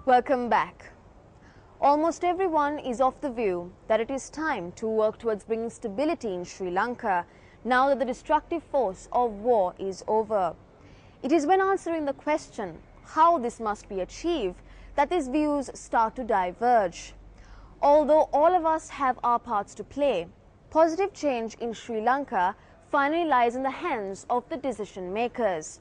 Welcome back. Almost everyone is of the view that it is time to work towards bringing stability in Sri Lanka now that the destructive force of war is over. It is when answering the question how this must be achieved that these views start to diverge. Although all of us have our parts to play, positive change in Sri Lanka finally lies in the hands of the decision makers.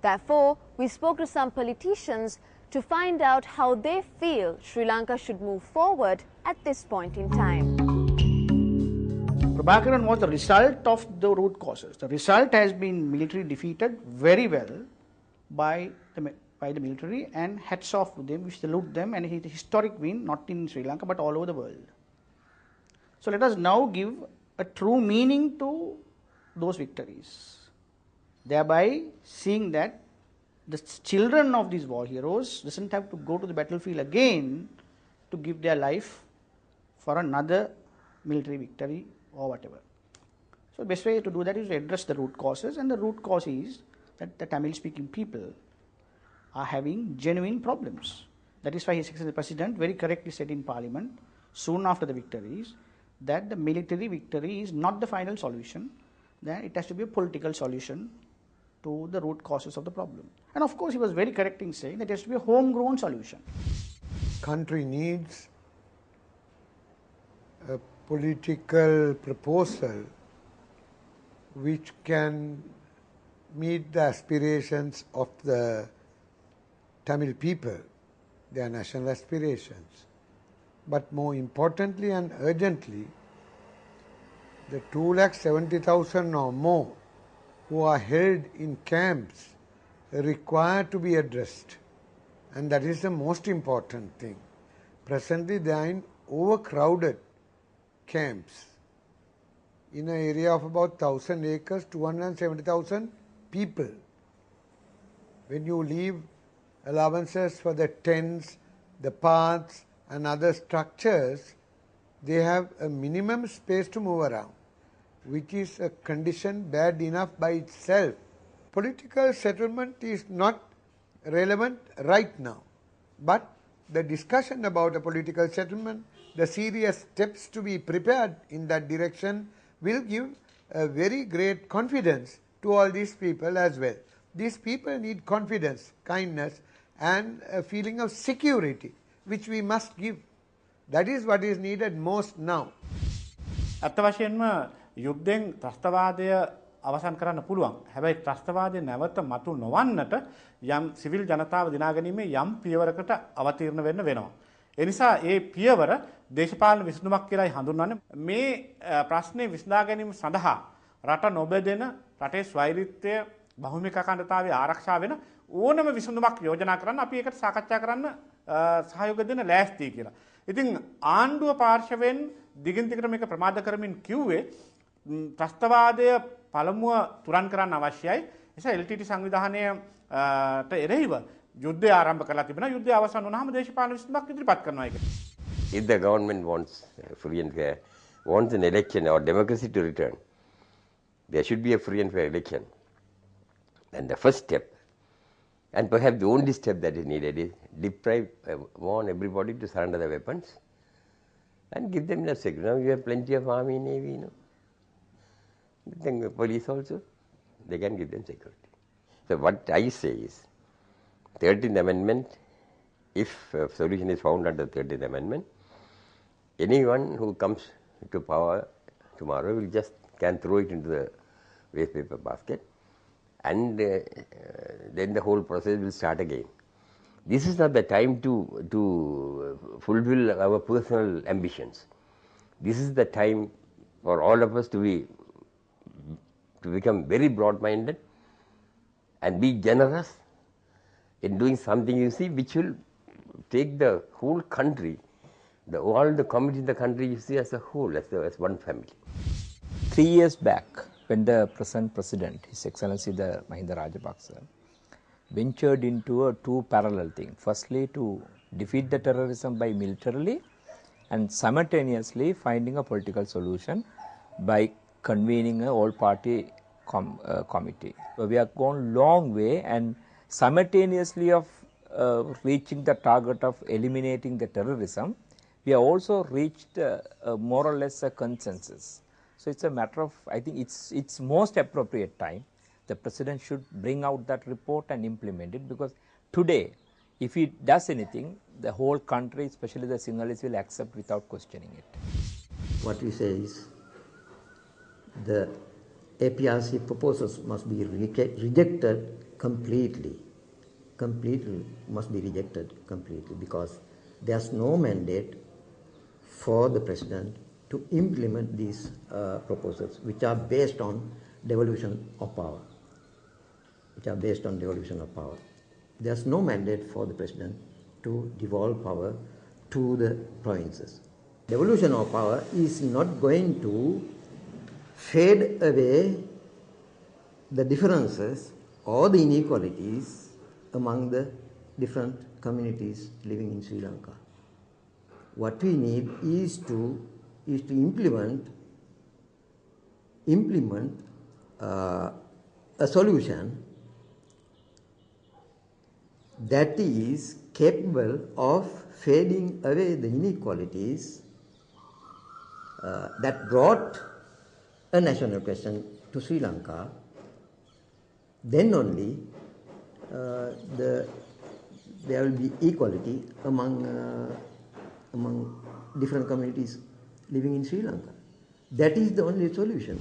Therefore, we spoke to some politicians to find out how they feel Sri Lanka should move forward at this point in time. Prabhakaran was the result of the root causes. The result has been military defeated very well by the military, and hats off to them, we salute them, and it is a historic win not in Sri Lanka but all over the world. So let us now give a true meaning to those victories, thereby seeing that the children of these war heroes doesn't have to go to the battlefield again to give their life for another military victory or whatever. So the best way to do that is to address the root causes, and the root cause is that the Tamil speaking people are having genuine problems. That is why His Excellency the President very correctly said in Parliament soon after the victories that the military victory is not the final solution, that it has to be a political solution to the root causes of the problem. And of course he was very correct in saying that it has to be a homegrown solution. Country needs a political proposal which can meet the aspirations of the Tamil people, their national aspirations. But more importantly and urgently, the 270,000 or more who are held in camps require to be addressed, and that is the most important thing. Presently they are in overcrowded camps in an area of about 1,000 acres, 270,000 people. When you leave allowances for the tents, the paths and other structures, they have a minimum space to move around, which is a condition bad enough by itself. Political settlement is not relevant right now, but the discussion about a political settlement, the serious steps to be prepared in that direction will give a very great confidence to all these people as well. These people need confidence, kindness and a feeling of security, which we must give. That is what is needed most now. අත්වශයෙන්ම යුද්ධෙන් ත්‍රස්තවාදය අවසන් කරන්න පුළුවන්. හැබැයි ත්‍රස්තවාදය නැවත මතු නොවන්නට යම් civil ජනතාව දිනා ගැනීමේ යම් පියවරකට අවතීර්ණ වෙන්න වෙනවා. ඒ නිසා ඒ පියවර දේශපාලන විසඳුමක් කියලායි හඳුන්වන්නේ. මේ ප්‍රශ්නේ විසඳා ගැනීම සඳහා රට නොබෙදෙන රටේ ස්වෛරීත්වය බහුමික අඛණ්ඩතාවය ආරක්ෂා වෙන ඕනම විසඳුමක් යෝජනා කරන්න අපි ඒකට සාකච්ඡා කරන්න සහයෝග දෙන්න ලෑස්තියි කියලා. ඉතින් ආණ්ඩුව පාර්ශවයෙන් දිගින් දිගට මේක ප්‍රමාද කරමින් කිව්වේ ත්‍රස්තවාදය පළමුව තුරන් කරන්න අවශ්‍යයි. නිසා LTTE සංවිධානයට එරෙහිව යුද්ධය ආරම්භ කරලා තිබෙනවා. යුද්ධය අවසන් වුණාම දේශපාලන විසඳුමක් ඉදිරිපත් කරනවා ඒක. If the government wants free and fair, wants an election or democracy to return, there should be a free and fair election. And the first step, and perhaps the only step that is needed, is warn everybody to surrender their weapons and give them enough security. Now you have plenty of army, navy, Then police also, they can give them security. So what I say is, 13th Amendment, if a solution is found under 13th Amendment, anyone who comes to power tomorrow can throw it into the waste paper basket, and then the whole process will start again. This is not the time to fulfill our personal ambitions. This is the time for all of us to become very broad-minded and be generous in doing something, which will take the whole country, all the communities in the country, as a whole, as one family. 3 years back, when the present president, His Excellency the Mahinda Rajapaksa, ventured into two parallel things. Firstly, to defeat the terrorism by militarily, and simultaneously finding a political solution by convening an all-party committee. So we have gone long way, and simultaneously of reaching the target of eliminating the terrorism, we have also reached more or less a consensus. So it's a matter of, I think it's most appropriate time. The President should bring out that report and implement it, because today, if he does anything, the whole country, especially the Sinhalese, will accept without questioning it. What we say is the APRC proposals must be rejected completely. Completely must be rejected completely, because there's no mandate for the President to implement these proposals, which are based on devolution of power. There's no mandate for the President to devolve power to the provinces. Devolution of power is not going to fade away the differences or the inequalities among the different communities living in Sri Lanka. What we need is to implement a solution that is capable of fading away the inequalities that brought a national question to Sri Lanka. Then only there will be equality among different communities living in Sri Lanka. That is the only solution.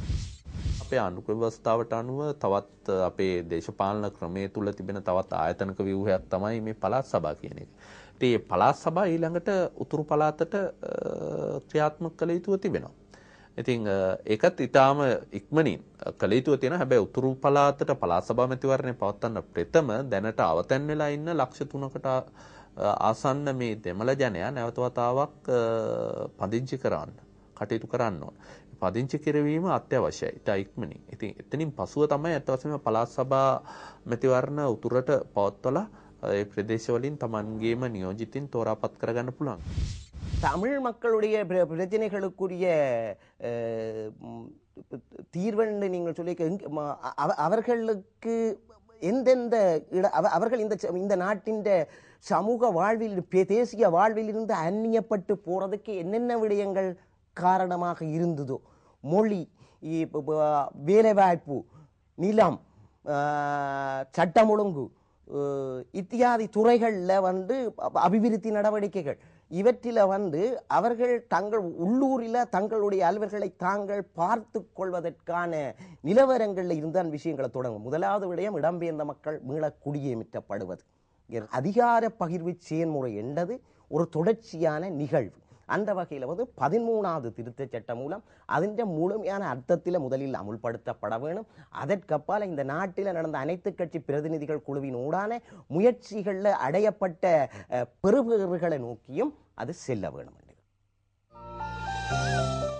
අපේ අනුකූල ව්‍යවස්ථාවට අනුව තවත් අපේ දේශපාලන ක්‍රමයේ තුල තිබෙන තවත් ආයතනික ව්‍යුහයක් තමයි මේ පළාත් සභා කියන එක. ඉතින් මේ පළාත් සභා ඊළඟට උතුරු පළාතට ක්‍රියාත්මක කළ යුතුව තිබෙනවා. ඉතින් ඒකත් ඊටාම ඉක්මනින් කළ යුතුව තියෙනවා. හැබැයි උතුරු පළාතට පළාත් සභා මැතිවරණය පවත්වන්න ප්‍රථම දැනට අවතැන් වෙලා ඉන්න ලක්ෂ 3කට ආසන්න මේ දෙමළ ජනයා නැවත වතාවක් පදිංචි කරන්න කටයුතු කරන්න ඕන. පදිංචි කිරවීම අත්‍යවශ්‍යයි. ඉතා ඉක්මනින්. ඉතින් එතනින් පසුව තමයි අත් වශයෙන්ම පළාත් සභා මැතිවරණ උතුරට පවත්වලා ඒ ප්‍රදේශවලින් Tamanගේම නියෝජිතින් තෝරාපත් කරගන්න පුළුවන්. தமிழ் மக்களுடைய பிரச்சனைகளுக்குரிய தீர்வுன்னு நீங்கள் சொல்லி அவர்களுக்கு எந்தெந்த அவர்கள் இந்த நாட்டின் சமூக வாழ்வில் தேசிய வாழ்வில் இருந்து அந்நியப்பட்டு போறதுக்கு என்னென்ன விடயங்கள் காரணமாக இருந்ததோ, மொழி, வேலைவாய்ப்பு, நிலம், சட்டம் ஒழுங்கு இத்தியாதி துறைகளில் அபிவிருத்தி நடவடிக்கைகள் இவற்றில் அவர்கள் தங்கள் உள்ளூரில் தங்களுடைய அலுவல்களை தாங்கள் பார்த்து கொள்வதற்கான நிலவரங்களில் இருந்தான் விஷயங்களை தொடங்கும். முதலாவது விடயம் இடம்பெயர்ந்த மக்கள் மீள குடியேற்றப்படுவது. அதிகார பகிர்வு செயல்முறை என்பது ஒரு தொடர்ச்சியான நிகழ்வு. அந்த வகையில் 13வது திருத்தச் சட்டம் மூலம் அதன் முழுமையான அர்த்தத்தில் முதலில் அமுல்படுத்தப்பட வேண்டும். அதற்கப்பால் இந்த நாட்டில் நடந்த அனைத்து கட்சி பிரதிநிதிகள் குழுவின் ஊடான முயற்சிகளில் அடையப்பட்ட பெறுபேறுகளை நோக்கியும் அது செல்ல வேண்டும்.